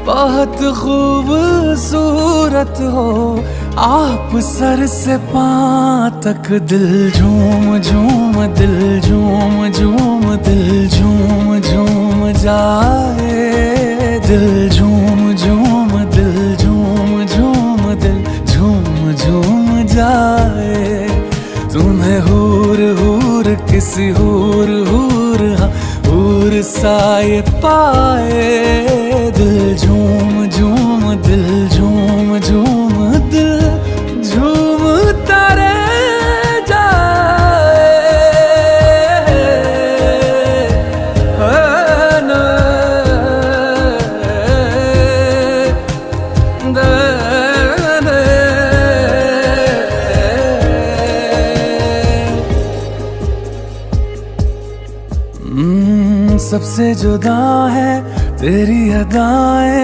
बहुत खूबसूरत हो आप सर से पांव तक। दिल झूम झूम दिल झूम झूम दिल झूम झूम जाए। दिल झूम झूम दिल झूम झूम दिल झूम झूम जाए। तुम्हें हूर हूर किसी हूर हूर हूर साए पाए। दिल झूम झूम दिल झूम झूम दिल झूमता रह जाए। सबसे जुदा है तेरी अदाएं।